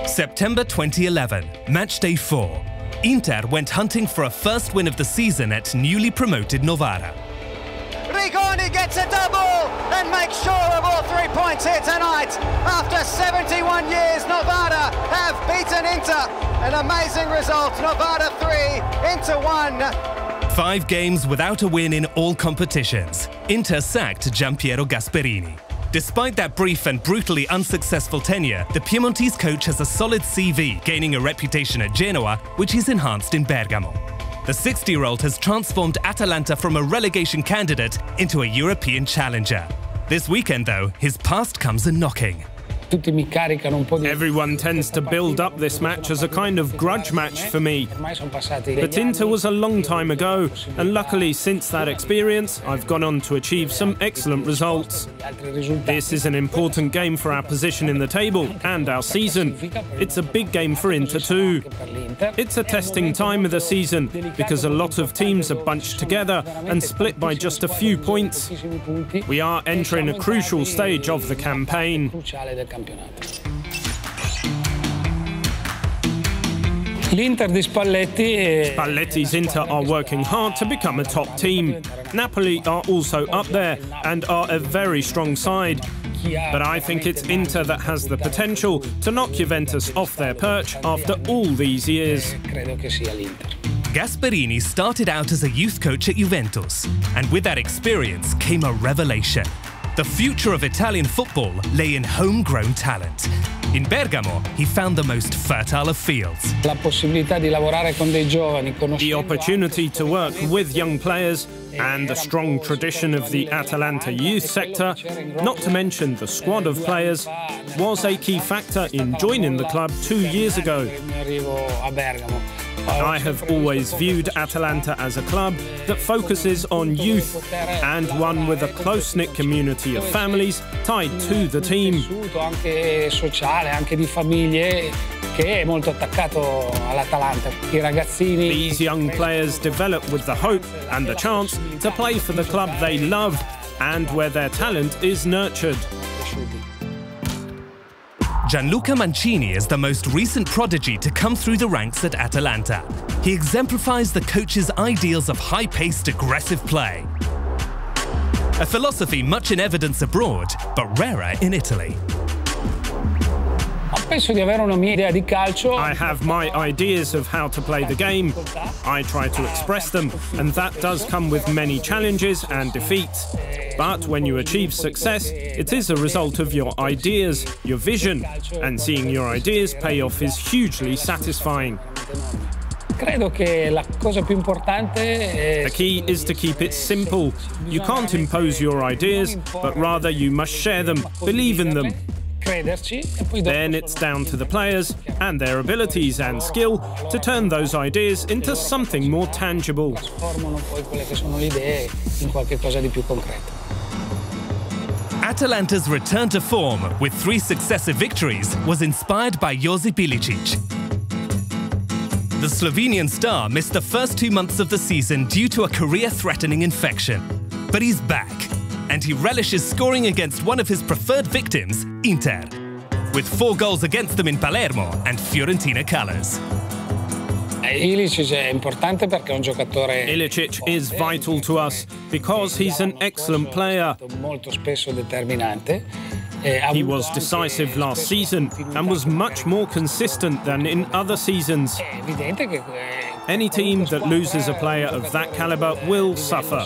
September 2011, match day 4. Inter went hunting for a first win of the season at newly promoted Novara. Rigoni gets a double and makes sure of all 3 points here tonight. After 71 years, Novara have beaten Inter. An amazing result, Novara 3, Inter 1. 5 games without a win in all competitions. Inter sacked Giampiero Gasperini. Despite that brief and brutally unsuccessful tenure, the Piemontese coach has a solid CV, gaining a reputation at Genoa, which he's enhanced in Bergamo. The 60-year-old has transformed Atalanta from a relegation candidate into a European challenger. This weekend, though, his past comes a-knocking. Everyone tends to build up this match as a kind of grudge match for me. But Inter was a long time ago, and luckily since that experience, I've gone on to achieve some excellent results. This is an important game for our position in the table and our season. It's a big game for Inter too. It's a testing time of the season because a lot of teams are bunched together and split by just a few points. We are entering a crucial stage of the campaign. Spalletti's Inter are working hard to become a top team. Napoli are also up there and are a very strong side. But I think it's Inter that has the potential to knock Juventus off their perch after all these years. Gasperini started out as a youth coach at Juventus, and with that experience came a revelation. The future of Italian football lay in homegrown talent. In Bergamo, he found the most fertile of fields. The opportunity to work with young players and the strong tradition of the Atalanta youth sector, not to mention the squad of players, was a key factor in joining the club 2 years ago. I have always viewed Atalanta as a club that focuses on youth and one with a close-knit community of families tied to the team. These young players develop with the hope and the chance to play for the club they love and where their talent is nurtured. Gianluca Mancini is the most recent prodigy to come through the ranks at Atalanta. He exemplifies the coach's ideals of high-paced, aggressive play. A philosophy much in evidence abroad, but rarer in Italy. I have my ideas of how to play the game. I try to express them, and that does come with many challenges and defeats. But when you achieve success, it is a result of your ideas, your vision, and seeing your ideas pay off is hugely satisfying. The key is to keep it simple. You can't impose your ideas, but rather you must share them, believe in them. Then it's down to the players and their abilities and skill to turn those ideas into something more tangible. Atalanta's return to form with 3 successive victories was inspired by Josip Ilicic. The Slovenian star missed the first 2 months of the season due to a career-threatening infection. But he's back, and he relishes scoring against one of his preferred victims, Inter, with 4 goals against them in Palermo and Fiorentina colours. Ilicic is vital to us because he's an excellent player. He was decisive last season and was much more consistent than in other seasons. Any team that loses a player of that caliber will suffer.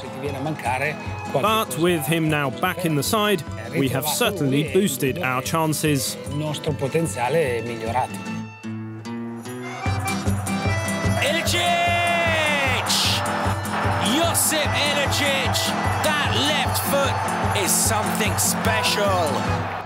But with him now back in the side, we have certainly boosted our chances. Ilicic! Josip Ilicic! That left foot is something special.